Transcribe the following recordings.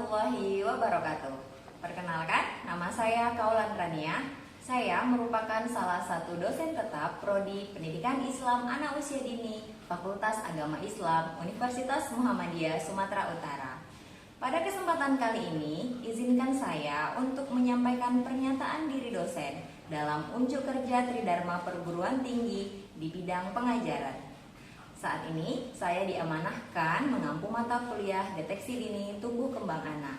warahmatullahi wabarakatuh. Perkenalkan, nama saya Kaulan Rania. Saya merupakan salah satu dosen tetap Prodi Pendidikan Islam Anak Usia Dini Fakultas Agama Islam Universitas Muhammadiyah Sumatera Utara. Pada kesempatan kali ini, izinkan saya untuk menyampaikan pernyataan diri dosen dalam unjuk kerja Tridharma Perguruan Tinggi di bidang pengajaran. Saat ini, saya diamanahkan mengampu mata kuliah Deteksi Dini Tumbuh Kembang Anak.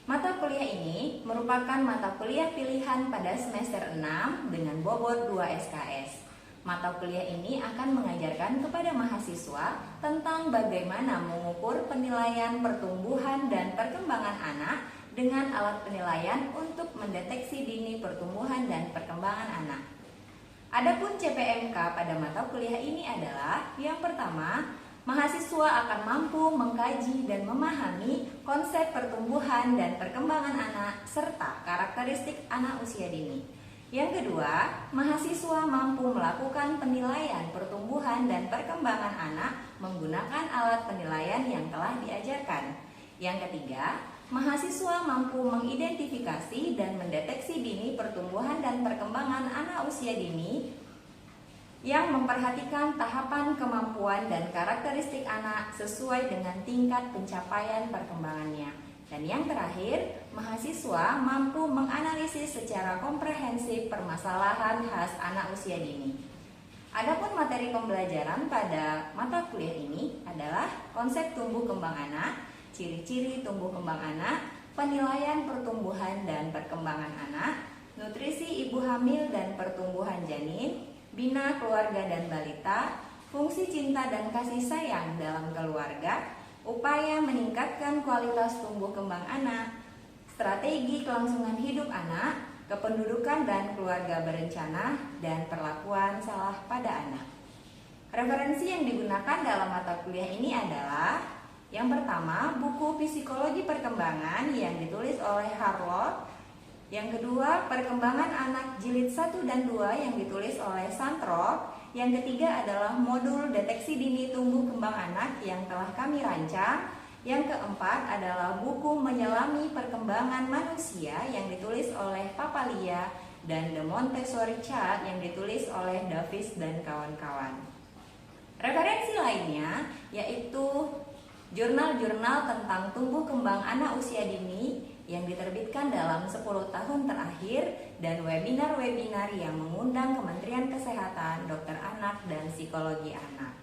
Mata kuliah ini merupakan mata kuliah pilihan pada semester 6 dengan bobot 2 SKS. Mata kuliah ini akan mengajarkan kepada mahasiswa tentang bagaimana mengukur penilaian pertumbuhan dan perkembangan anak dengan alat penilaian untuk mendeteksi dini pertumbuhan dan perkembangan anak. Adapun CPMK pada mata kuliah ini adalah yang pertama, mahasiswa akan mampu mengkaji dan memahami konsep pertumbuhan dan perkembangan anak serta karakteristik anak usia dini. Yang kedua, mahasiswa mampu melakukan penilaian pertumbuhan dan perkembangan anak menggunakan alat penilaian yang telah diajarkan. Yang ketiga, mahasiswa mampu mengidentifikasi dan mendeteksi dini pertumbuhan dan perkembangan anak usia dini yang memperhatikan tahapan kemampuan dan karakteristik anak sesuai dengan tingkat pencapaian perkembangannya. Dan yang terakhir, mahasiswa mampu menganalisis secara komprehensif permasalahan khas anak usia dini. Adapun materi pembelajaran pada mata kuliah ini adalah konsep tumbuh kembang anak, ciri-ciri tumbuh kembang anak, penilaian pertumbuhan dan perkembangan anak, nutrisi ibu hamil dan pertumbuhan janin, bina keluarga dan balita, fungsi cinta dan kasih sayang dalam keluarga, upaya meningkatkan kualitas tumbuh kembang anak, strategi kelangsungan hidup anak, kependudukan dan keluarga berencana, dan perlakuan salah pada anak. Referensi yang digunakan dalam mata kuliah ini adalah yang pertama, buku Psikologi Perkembangan yang ditulis oleh Harlow. Yang kedua, Perkembangan Anak Jilid 1 dan 2 yang ditulis oleh Santrop. Yang ketiga adalah modul Deteksi Dini Tumbuh Kembang Anak yang telah kami rancang. Yang keempat adalah buku Menyelami Perkembangan Manusia yang ditulis oleh Papalia dan The Montessori Chart yang ditulis oleh Davis dan kawan-kawan. Referensi lainnya yaitu jurnal-jurnal tentang tumbuh kembang anak usia dini yang diterbitkan dalam 10 tahun terakhir dan webinar-webinar yang mengundang Kementerian Kesehatan, Dokter Anak, dan Psikologi Anak.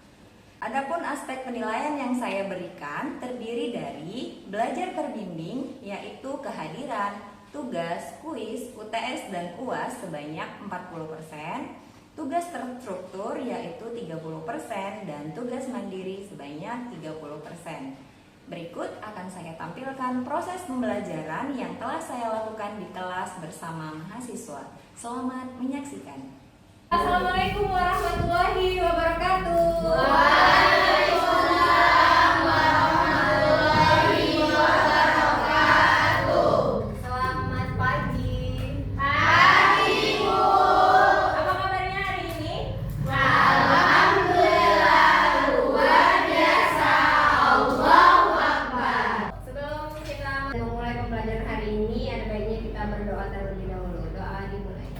Adapun aspek penilaian yang saya berikan terdiri dari belajar terbimbing yaitu kehadiran, tugas, kuis, UTS, dan UAS sebanyak 40%, tugas terstruktur yaitu 30% dan tugas mandiri sebanyak 30%. Berikut akan saya tampilkan proses pembelajaran yang telah saya lakukan di kelas bersama mahasiswa. Selamat menyaksikan. Assalamualaikum warahmatullahi wabarakatuh. Waalaikumsalam warahmatullahi wabarakatuh. Selamat pagi. Pagi, Bu. Apa kabarnya hari ini? Alhamdulillah luar biasa. Allahu Akbar. Sebelum kita memulai pembelajaran hari ini, ada baiknya kita berdoa terlebih dahulu. Doa dimulai.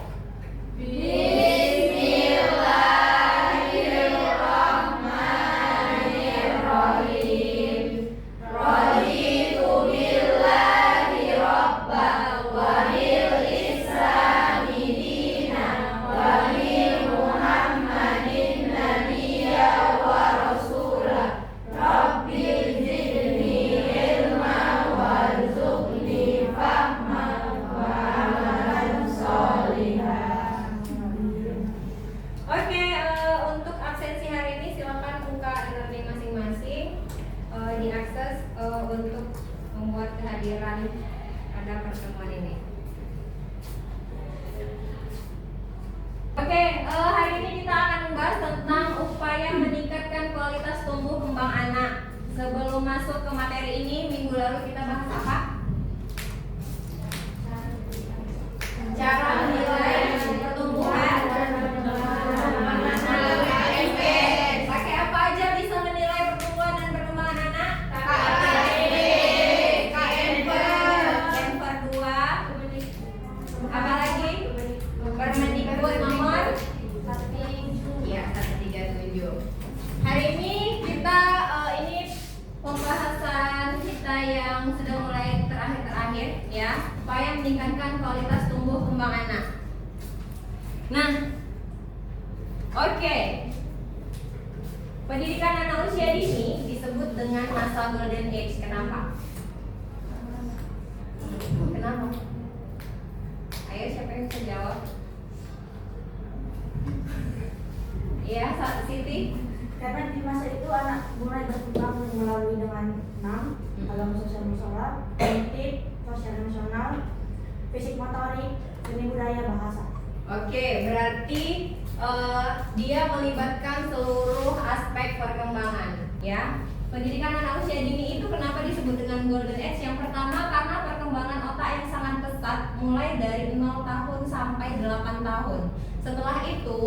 Bismillahirrahmanirrahim. Raditu billahi rabba wa bil islami dina wa bi Muhammadin nabiyya wa rasula. Rabbi zidni ilma warzuqni fahma wa amalan sholihan. Oke, untuk absensi hari ini silakan buka e-learning masing-masing, diakses untuk membuat kehadiran pada pertemuan ini. Oke, hari ini kita akan membahas tentang upaya meningkatkan kualitas tumbuh kembang anak. Sebelum masuk ke materi ini, minggu lalu kita bahas apa? Cara menilai pertumbuhan dan perkembangan anak. Pakai apa aja bisa menilai pertumbuhan dan perkembangan anak? KIP, yang sudah mulai terakhir ya, upaya meningkatkan kualitas tumbuh kembang anak. Nah, oke. Pendidikan anak usia dini disebut dengan masa golden age. Kenapa? Kenapa? Ayo, siapa yang bisa jawab? Iya, Siti. Karena di masa itu anak mulai berkembang melalui dengan 6 agama sosial musola, kognitif, sosial emosional, fisik motorik, seni budaya, bahasa. Oke, berarti dia melibatkan seluruh aspek perkembangan, ya. Pendidikan anak usia dini itu kenapa disebut dengan golden age? Yang pertama karena perkembangan otak yang sangat pesat, mulai dari 0 tahun sampai 8 tahun. Setelah itu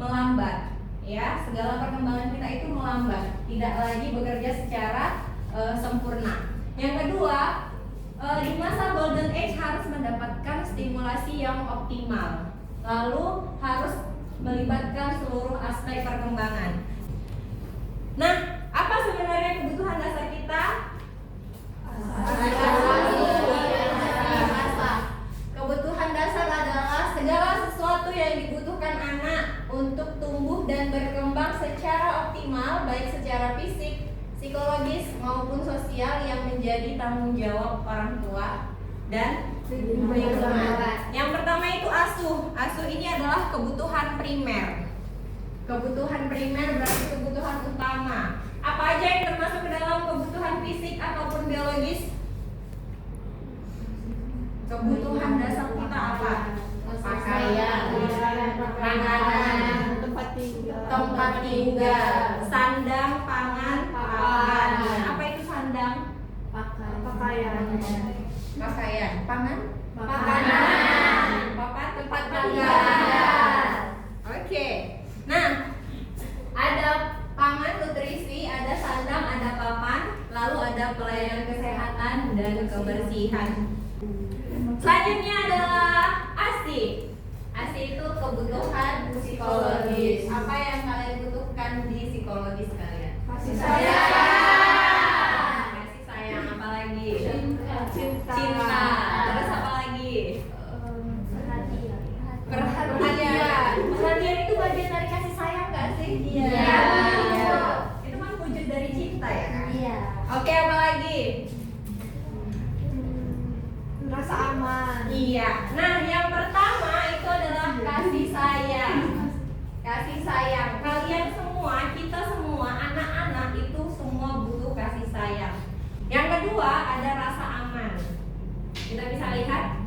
melambat, ya. Segala perkembangan kita itu melambat, tidak lagi bekerja secara sempurna. Yang kedua, di masa golden age harus mendapatkan stimulasi yang optimal, lalu harus melibatkan seluruh aspek perkembangan. Nah, apa sebenarnya kebutuhan dasar kita? Kebutuhan dasar adalah segala sesuatu yang dibutuhkan anak untuk tumbuh dan berkembang secara optimal, baik secara fisik, psikologis maupun sosial, yang menjadi tanggung jawab orang tua dan lingkungan. Yang pertama itu asuh. Asuh ini adalah kebutuhan primer. Kebutuhan primer berarti kebutuhan utama. Apa aja yang termasuk ke dalam kebutuhan fisik ataupun biologis? Kebutuhan dasar kita apa? Pakaian, makanan, tempat tinggal, sandang, pangan, papan. Apa itu sandang? Pakaian, Pangan? makanan, Papan? tempat tinggal. Oke. Nah, ada pangan, nutrisi, ada sandang, ada papan, lalu ada pelayanan kesehatan dan kebersihan. Selanjutnya adalah ASI. ASI itu kebutuhan psikologis. Apa yang kalian butuhkan di psikologis kalian? Kasih Kasih sayang, apa lagi? cinta, Cinta. Terus apa lagi? Perhatian. Perhatian itu bagian dari kasih sayang nggak sih? Iya. Itu kan wujud dari cinta ya kan? Iya. Oke, apa lagi? Rasa aman. Iya. Nah, yang pertama itu adalah kasih sayang. Kasih sayang. Kalian semua, kita semua, anak-anak itu semua butuh kasih sayang. Yang kedua ada rasa aman. Kita bisa lihat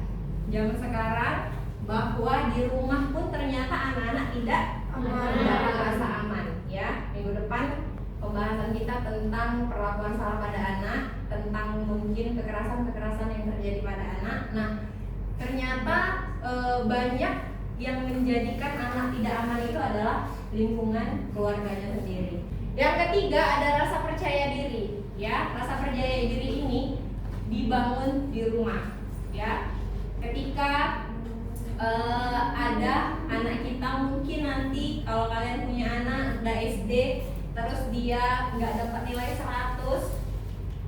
zaman sekarang bahwa di rumah pun ternyata anak-anak tidak mendapat rasa aman. Ya, minggu depan pembahasan kita tentang perlakuan salah pada anak, tentang mungkin kekerasan-kekerasan yang terjadi pada anak. Nah, ternyata banyak yang menjadikan anak tidak aman itu adalah lingkungan keluarganya sendiri. Yang ketiga ada rasa percaya diri. Ya, rasa percaya diri ini dibangun di rumah. Ya, ketika ada anak kita, mungkin nanti kalau kalian punya anak udah SD, terus dia nggak dapat nilai 100,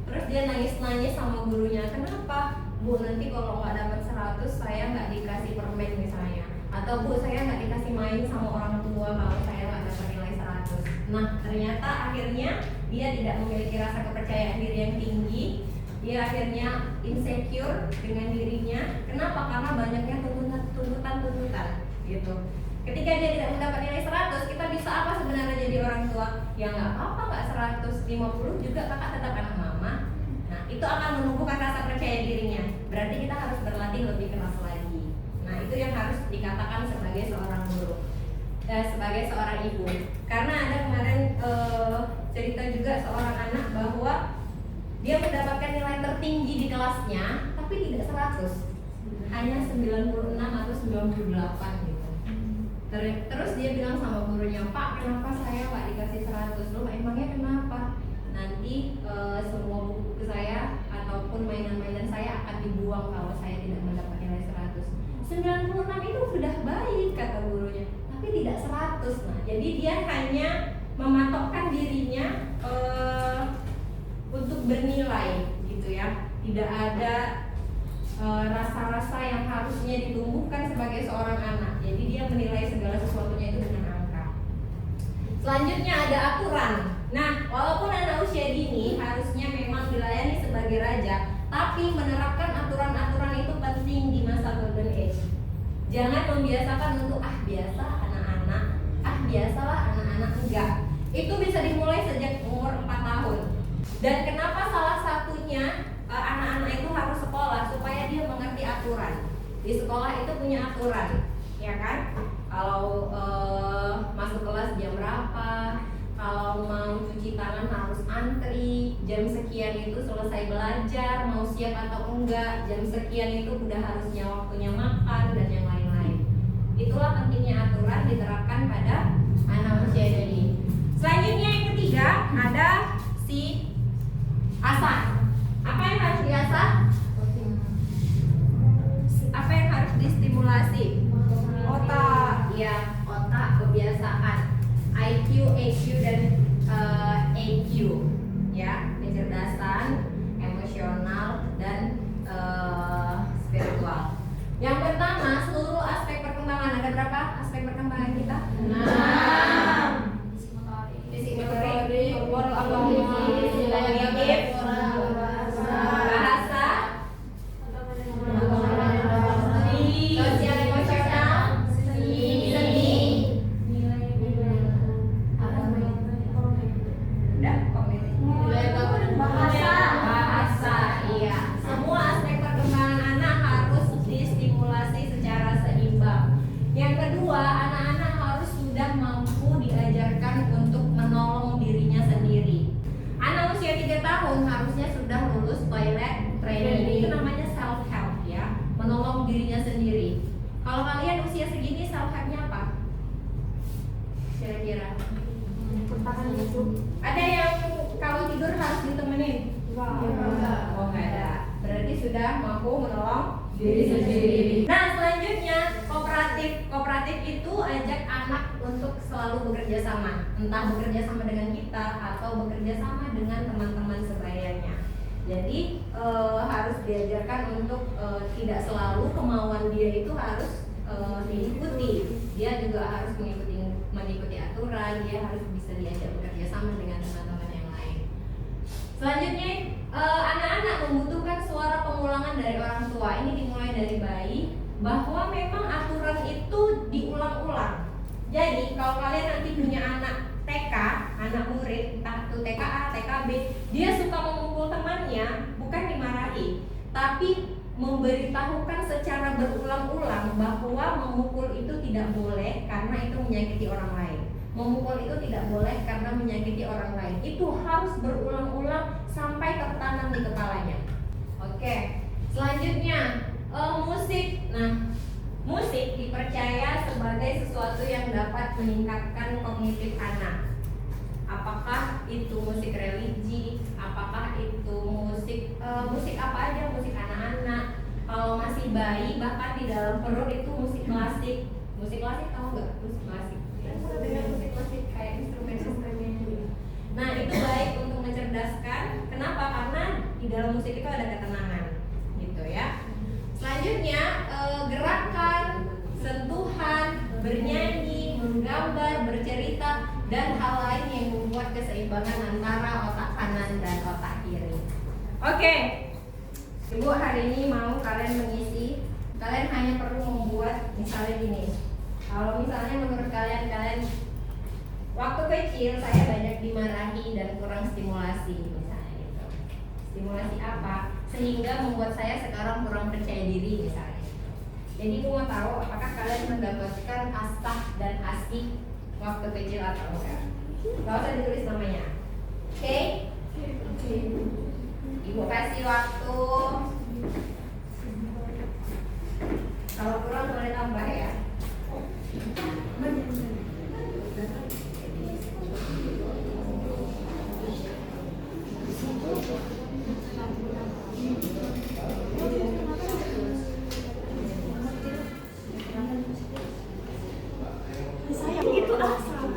terus dia nangis-nangis sama gurunya. Kenapa? Bu, nanti kalau nggak dapat 100 saya nggak dikasih permen misalnya, atau Bu, saya nggak dikasih main sama orang tua kalau saya nggak dapat nilai 100. Nah, ternyata akhirnya dia tidak memiliki rasa kepercayaan diri yang tinggi. Dia akhirnya insecure dengan dirinya. Kenapa? Karena banyaknya tuntutan gitu. Ketika dia tidak mendapat nilai 100, kita bisa apa sebenarnya jadi orang tua? Ya nggak apa-apa, nggak 150 juga kakak tetap anak mama. Nah, itu akan menumbuhkan rasa percaya dirinya. Berarti kita harus berlatih lebih keras lagi. Nah, itu yang harus dikatakan sebagai seorang guru, sebagai seorang ibu. Karena ada kemarin cerita juga seorang anak bahwa dia mendapatkan nilai tertinggi di kelasnya, tapi tidak 100, hanya 96 atau 98 gitu. Terus dia bilang sama gurunya, Pak, kenapa saya nggak dikasih 100? Loh, emangnya kenapa? Nanti semua buku saya ataupun mainan-mainan saya akan dibuang kalau saya tidak mendapat nilai 100. 96 itu sudah baik, kata gurunya, tapi tidak 100. Nah, jadi dia hanya mematokkan dirinya untuk bernilai gitu tidak ada rasa-rasa yang harusnya ditumbuhkan sebagai seorang anak. Jadi dia menilai segala sesuatunya itu dengan angka. Selanjutnya ada aturan. Nah, walaupun anak usia dini harusnya memang dilayani sebagai raja, tapi menerapkan aturan-aturan itu penting di masa golden age. Jangan membiasakan untuk biasa anak-anak, biasalah anak-anak, enggak. Itu bisa dimulai sejak umur 4 tahun. Dan kenapa salah satunya anak-anak itu harus sekolah supaya dia mengerti aturan. Di sekolah itu punya aturan, ya kan? Kalau masuk kelas jam berapa, kalau mau cuci tangan harus antri, jam sekian itu selesai belajar, mau siap atau enggak, jam sekian itu udah harusnya waktunya makan dan yang lain-lain. Itulah pentingnya aturan diterapkan pada anak usia dini. Selanjutnya yang ketiga ada si asah. Apa yang harus diasah? Apa yang harus distimulasi? Otak, ya, otak, kebiasaan, IQ, EQ dan EQ, ya, kecerdasan, emosional dan spiritual. Yang pertama, seluruh aspek perkembangan. Ada berapa aspek perkembangan kita? 6. Fisik motorik, moral kognitif, bahasa, sosial emosional, seni, udah kognitif, bahasa, iya. Semua aspek perkembangan anak harus distimulasi secara seimbang. Yang kedua, anak-anak harus sudah mampu diajarkan untuk menolong dirinya sendiri. Anak usia 3 tahun harusnya sudah lulus toilet training. Itu namanya self help, ya, menolong dirinya sendiri. Kalau kalian usia segini self helpnya apa? Kira-kira? Ada yang kalau tidur harus ditemenin? Oh, nggak ada. Berarti sudah mampu menolong diri sendiri. Nah, selanjutnya kooperatif. Kooperatif itu ajak anak untuk selalu bekerja sama, entah bekerja sama dengan kita atau bekerja sama dengan teman-teman sebayanya. Jadi harus diajarkan untuk tidak selalu kemauan dia itu harus diikuti. Dia juga harus mengikuti aturan. Dia harus bisa diajak bekerja sama dengan teman-teman yang lain. Selanjutnya anak-anak membutuhkan suara pengulangan dari orang tua. Ini dimulai dari bayi, bahwa memang aturan itu diulang-ulang. Jadi kalau kalian nanti punya anak TK, anak murid, entah itu TKA, TKB, dia suka memukul temannya, bukan dimarahi, tapi memberitahukan secara berulang-ulang bahwa memukul itu tidak boleh karena itu menyakiti orang lain. Memukul itu tidak boleh karena menyakiti orang lain. Itu harus berulang-ulang sampai tertanam di kepalanya. Oke, selanjutnya musik. Nah, musik dipercaya sebagai sesuatu yang dapat meningkatkan kognitif anak. Apakah itu musik religi? Apakah itu musik apa aja? Musik anak-anak. Kalau masih bayi, bahkan di dalam perut itu musik klasik. Musik klasik tahu nggak? Musik klasik. Dengan musik klasik kayak instrumen-instrumennya juga. Nah, itu baik untuk mencerdaskan. Kenapa? Karena di dalam musik itu ada ketenangan, gitu ya. Selanjutnya gerakan, sentuhan, bernyanyi, menggambar, bercerita, dan hal lain yang membuat keseimbangan antara otak kanan dan otak kiri. Oke, Ibu hari ini mau kalian mengisi. Kalian hanya perlu membuat misalnya gini. Kalau misalnya menurut kalian waktu kecil saya banyak dimarahi dan kurang stimulasi, misalnya gitu. Stimulasi apa? Sehingga membuat saya sekarang kurang percaya diri, misalnya. Jadi aku mau tahu apakah kalian mendapatkan asah dan asih waktu kecil atau enggak. Gak usah ditulis namanya. Oke? Ibu kasih waktu. Kalau kurang boleh tambah ya. Itu asal.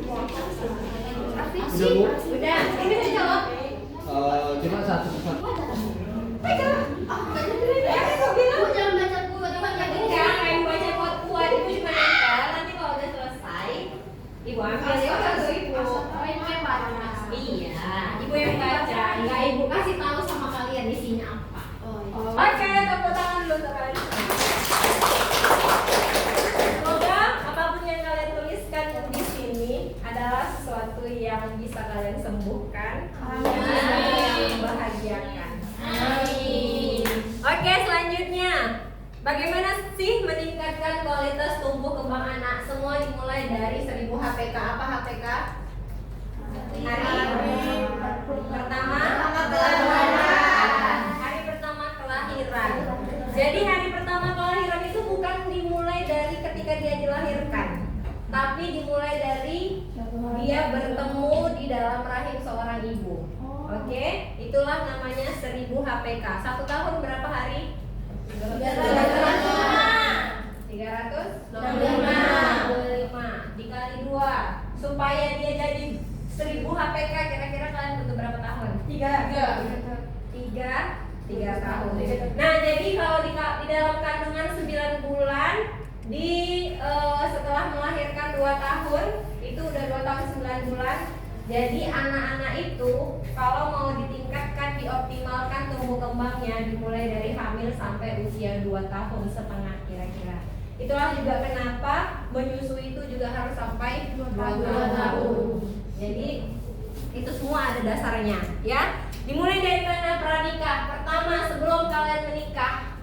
Udah, ini bisa jawab. Ibu yang baca. Enggak, Ibu kasih tahu sama kalian isinya apa. Oke, tepuk tangan dulu untuk kalian. Semoga apapun yang kalian tuliskan di sini adalah sesuatu yang bisa kalian sembuhkan, yang membahagiakan. Amin. Oke, selanjutnya, bagaimana sih meningkatkan kualitas tumbuh kembang anak? Semua dimulai dari 1000 HPK. Apa HPK? Hari pertama kelahiran. Hari pertama kelahiran. Jadi hari pertama kelahiran itu bukan dimulai dari ketika dia dilahirkan, tapi dimulai dari dia bertemu di dalam rahim seorang ibu. Oke, itulah namanya 1000 HPK. 1 tahun berapa hari? 325 dikali 2 supaya dia jadi 1000 HPK. Kira-kira kalian butuh berapa tahun? 3 tahun. Nah, jadi kalau di dalam kandungan 9 bulan setelah melahirkan 2 tahun, itu udah 2 tahun 9 bulan. Jadi anak-anak itu kalau mau ditingkatkan, dioptimalkan tumbuh kembangnya dimulai dari hamil sampai usia 2 tahun setengah kira-kira. Itulah juga kenapa menyusui itu juga harus sampai 2 tahun. Jadi itu semua ada dasarnya, ya. Dimulai dari mana pranikah. Pertama, sebelum kalian menikah,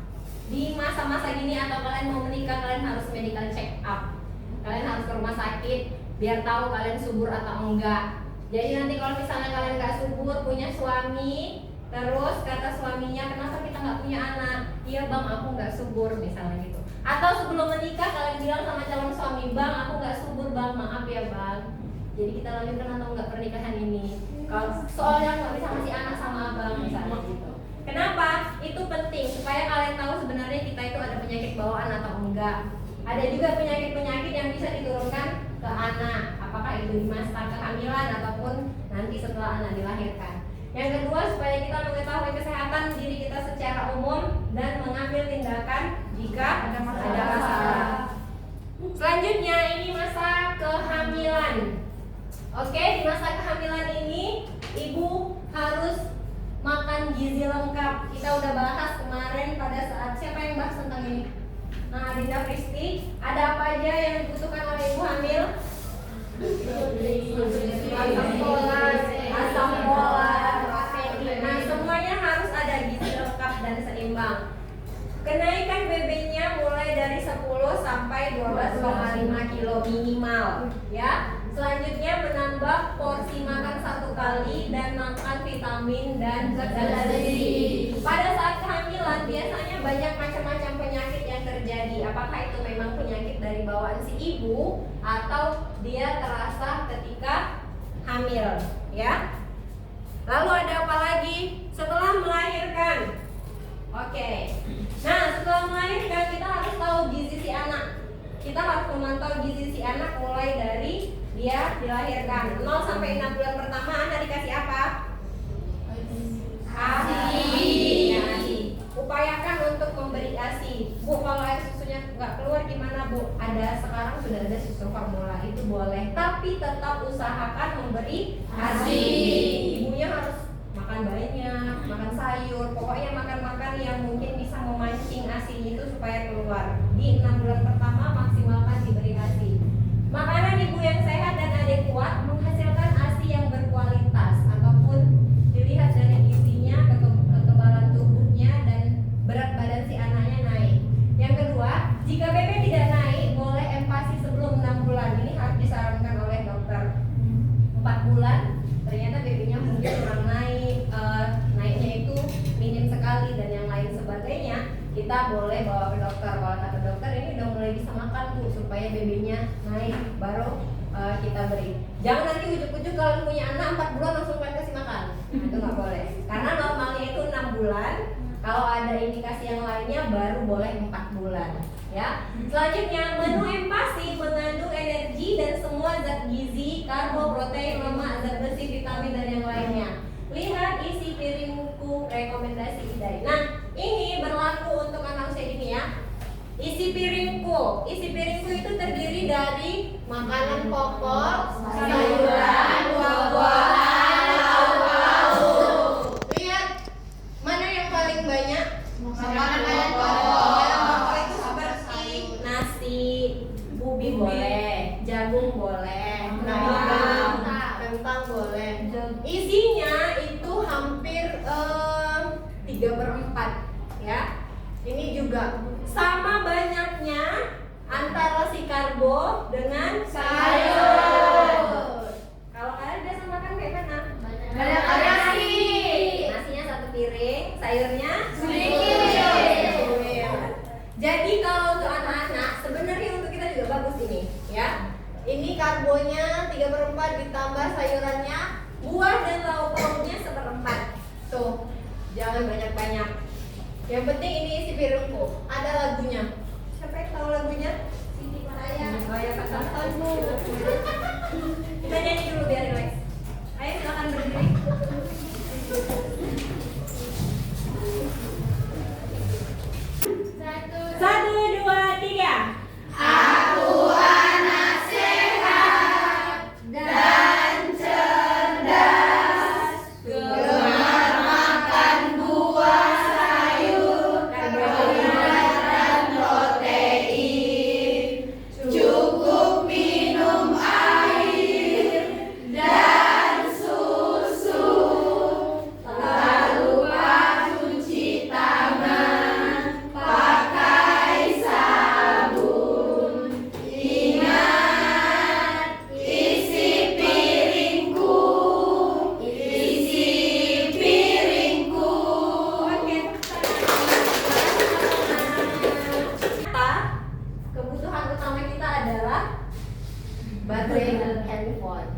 di masa-masa gini atau kalian mau menikah, kalian harus medical check up. Kalian harus ke rumah sakit biar tahu kalian subur atau enggak. Jadi nanti kalau misalnya kalian nggak subur, punya suami, terus kata suaminya, kenapa kita nggak punya anak? Iya bang, aku nggak subur, misalnya gitu. Atau sebelum menikah kalian bilang sama calon suami, bang aku nggak subur bang, maaf ya bang. Jadi kita lanjutkan atau enggak pernikahan ini? Kalau soalnya nggak bisa ngasih anak sama abang, misalnya gitu. Kenapa? Itu penting supaya kalian tahu sebenarnya kita itu ada penyakit bawaan atau enggak. Ada juga penyakit-penyakit yang bisa diturunkan ke anak, apakah itu di masa kehamilan ataupun nanti setelah anak dilahirkan. Yang kedua, supaya kita mengetahui kesehatan diri kita secara umum dan mengambil tindakan jika ada masalah. Selanjutnya ini masa kehamilan. Oke, di masa kehamilan ini ibu harus makan gizi lengkap. Kita udah bahas kemarin pada saat, siapa yang bahas tentang ini? Nah, Dinda Pristi, ada apa aja yang dibutuhkan oleh ibu hamil? Asam folat, protein. Nah, semuanya harus ada gizi lengkap dan seimbang. Kenaikan BB-nya mulai dari 10 sampai 12,5 kilo minimal, ya. Selanjutnya menambah porsi makan 1 kali dan makan vitamin dan zat gizi. Pada saat kehamilan biasanya banyak macam-macam penyakit yang terjadi. Apakah itu memang penyakit dari bawaan si ibu atau dia terasa ketika hamil, ya? Lalu ada apa lagi setelah melahirkan? Oke. Nah, setelah melahirkan kita harus tahu gizi si anak. Kita harus memantau gizi si anak mulai dari dia dilahirkan. 0 sampai 6 bulan pertama anak dikasih apa? ASI. Ya, ASI. Upayakan untuk memberi ASI. Bu, kalau air susunya nggak keluar gimana Bu? Sekarang sudah ada susu formula, itu boleh. Tapi tetap usahakan memberi ASI. Ibunya harus makan banyak, makan sayur, pokoknya makan-makan yang mungkin bisa memancing ASI itu supaya keluar. Di 6 bulan pertama maksimalkan diberi ASI. Makanan ibu yang sehat dan adekuat menghasilkan ASI yang berkualitas ataupun dilihat dari gizinya, kekebalan tubuhnya dan berat badan si anaknya naik. Yang kedua, jika BB tidak naik, boleh empasi sebelum 6 bulan. Ini harus disarankan oleh dokter. 4 bulan ternyata BB-nya mungkin kurang naik, naiknya itu minim sekali dan yang lain sebagainya, kita boleh bawa ke dokter. Kalau kata dokter ini udah mulai bisa makan Bu, supaya BB-nya naik, baru kita beri. Jangan nanti ujuk-ujuk kalau punya anak 4 bulan langsung pengen kasih makan. Nah, itu nggak boleh. Karena normalnya itu 6 bulan. Kalau ada indikasi yang lainnya baru boleh 4 bulan. Ya. Selanjutnya, menu empasi mengandung energi dan semua zat gizi, karbo, protein, lemak, zat besi, vitamin dan yang lainnya. Lihat isi piringku rekomendasi Idai. Nah, ini berlaku untuk anak usia dini ya. Isi piringku itu terdiri dari makanan pokok, sayuran, buah-buahan, lauk-lauk, dengan sayur. Kalau kalian biasa makan kayak mana? Banyak nasi. Nasinya 1 piring, sayurnya Sedikit. Jadi kalau untuk anak-anak sebenarnya untuk kita juga bagus ini, ya. Ini karbonya 3/4 ditambah sayurannya, buah dan lauk pauknya 1/4. Tuh, jangan banyak-banyak. Yang penting ini isi piringku. Ada lagunya. Siapa yang tahu lagunya? Siti Maraya. Oh ya, Kak Tantanmu. Kita nyanyi dulu biar relax. Ayo silakan berdiri. Satu, dua, tiga. Aku anak sehat dan cerdas, gemar makan buah, sayur, karbohidrat dan protein, cukup minum air dan susu, tak lupa cuci tangan pakai sabun. Ingat, isi piringku, isi piringku. Oke. Kita kebutuhan utama kita adalah baterai dan handphone.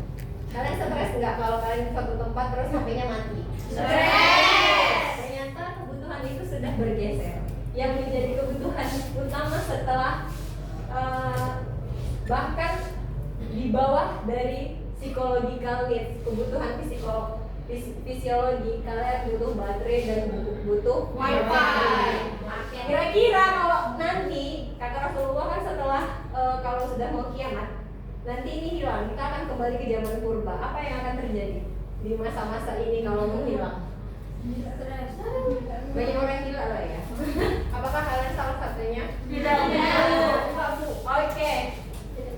Kalian stres nggak kalau kalian di satu tempat terus HP-nya mati? Stres. Ternyata kebutuhan itu sudah bergeser. Yang menjadi kebutuhan utama setelah bahkan di bawah dari psychological needs, kebutuhan fisiologi, kalian butuh baterai dan butuh Wifi. Kira-kira kalau nanti kata Rasulullah kan setelah kalau sudah mau kiamat, nanti ini hilang, kita akan kembali ke zaman purba. Apa yang akan terjadi di masa-masa ini kalau menghilang? Banyak orang gila lah ya. Apakah kalian salah satunya? Tidak. Oke.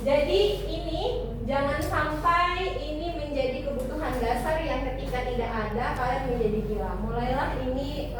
Jadi ini jangan sampai ini menjadi kebutuhan dasar yang ketika tidak ada kalian menjadi gila. Mulailah ini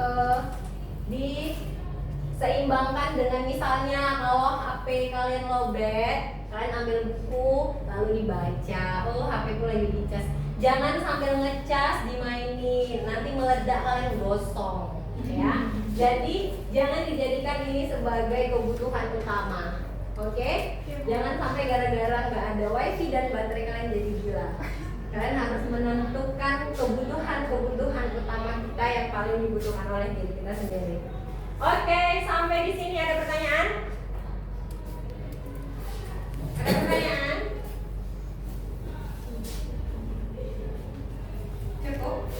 diseimbangkan dengan misalnya kalau HP kalian lowbat, kalian ambil buku lalu dibaca. Oh, HP ku lagi dicas. Jangan sambil ngecas dimainin, nanti meledak kalian gosong, ya. Jadi jangan dijadikan ini sebagai kebutuhan utama, oke? Jangan sampai gara-gara nggak ada wifi dan baterai kalian jadi gila. Kalian harus menentukan kebutuhan utama kita yang paling dibutuhkan oleh diri kita sendiri. Oke, sampai di sini ada pertanyaan? Ada pertanyaan? Cukup?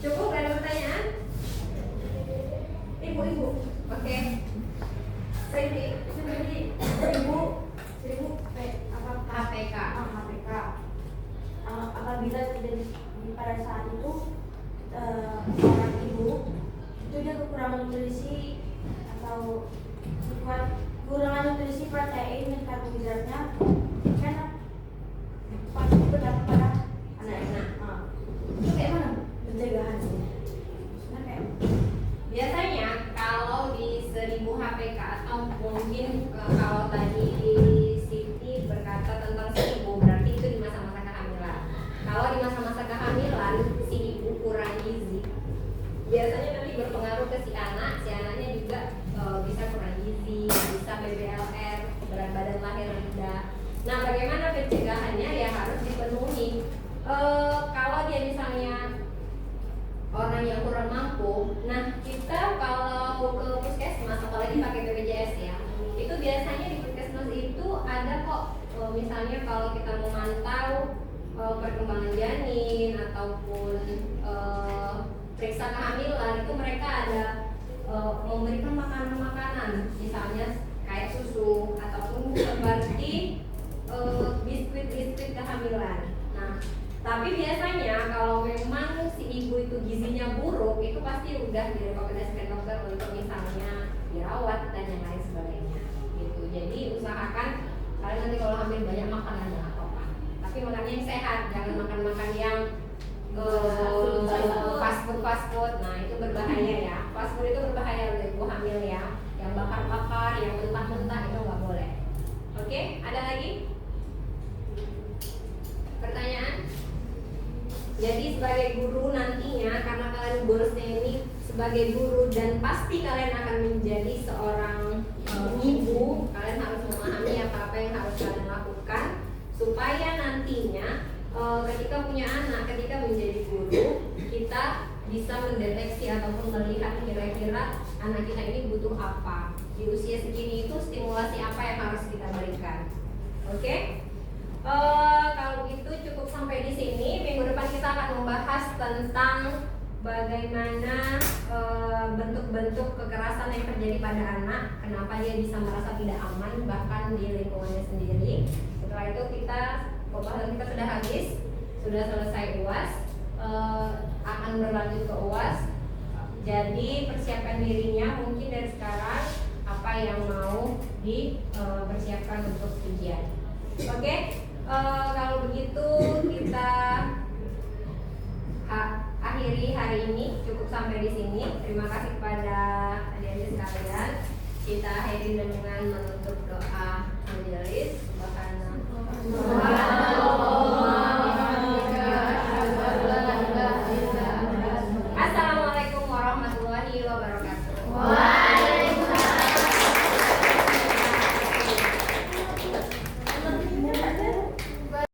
Cukup, gak ada pertanyaan? Ibu-ibu, oke. Seribu HPK. HPK. Apabila terjadi pada saat itu seorang ibu itu dia kekurangan nutrisi atau kekurangan nutrisi protein dan karbohidratnya kan pasti berdampak pada anak-anak. Itu kayak mana pencegahannya? Maksudnya kayak Biasanya kalau di 1000 HPK atau mungkin kalau tadi Siti berkata tentang 1000 berarti itu di masa-masa kehamilan. Kalau di masa-masa kehamilan si ibu kurang gizi, biasanya nanti berpengaruh ke si anaknya juga bisa kurang gizi, bisa BBLR, berat badan lahir rendah. Nah, bagaimana pencegahannya? Ya harus dipenuhi. Kalau dia misalnya orang yang kurang mampu, nah kita kalau ke puskesmas, apalagi pakai BPJS ya, itu biasanya di puskesmas itu ada kok, misalnya kalau kita memantau perkembangan janin ataupun periksa kehamilan, itu mereka ada memberikan makanan-makanan, misalnya kayak susu ataupun seperti biskuit-biskuit kehamilan. Nah, tapi biasanya kalau memang si ibu itu gizinya buruk, itu pasti udah direkomendasikan dokter untuk misalnya dirawat dan yang lain sebagainya gitu. Jadi usahakan kalian nanti kalau hamil banyak makanan nggak apa-apa, tapi makannya yang sehat, jangan makan-makan yang fast fast food. Nah, itu berbahaya ya. Fast food itu berbahaya untuk ibu hamil ya. Yang bakar-bakar, yang mentah-mentah itu nggak boleh. Oke, ada lagi? Pertanyaan? Jadi sebagai guru nantinya, karena kalian goalsnya ini sebagai guru dan pasti kalian akan menjadi seorang ibu, kalian harus memahami apa-apa yang harus kalian lakukan supaya nantinya ketika punya anak, ketika menjadi guru, kita bisa mendeteksi ataupun melihat kira-kira anak kita ini butuh apa di usia segini, itu stimulasi apa yang harus kita berikan. Oke? Kalau gitu cukup sampai di sini. Minggu depan kita akan membahas tentang bagaimana bentuk-bentuk kekerasan yang terjadi pada anak, kenapa dia bisa merasa tidak aman bahkan di lingkungannya sendiri. Setelah itu pembahasan kita sudah habis, sudah selesai UAS, akan berlanjut ke UAS. Jadi persiapkan dirinya mungkin dari sekarang apa yang mau dipersiapkan untuk ujian. Oke? Kalau begitu kita akhiri hari ini, cukup sampai di sini. Terima kasih kepada adik-adik sekalian. Kita akhiri dengan menutup doa majelis. Subhanallah.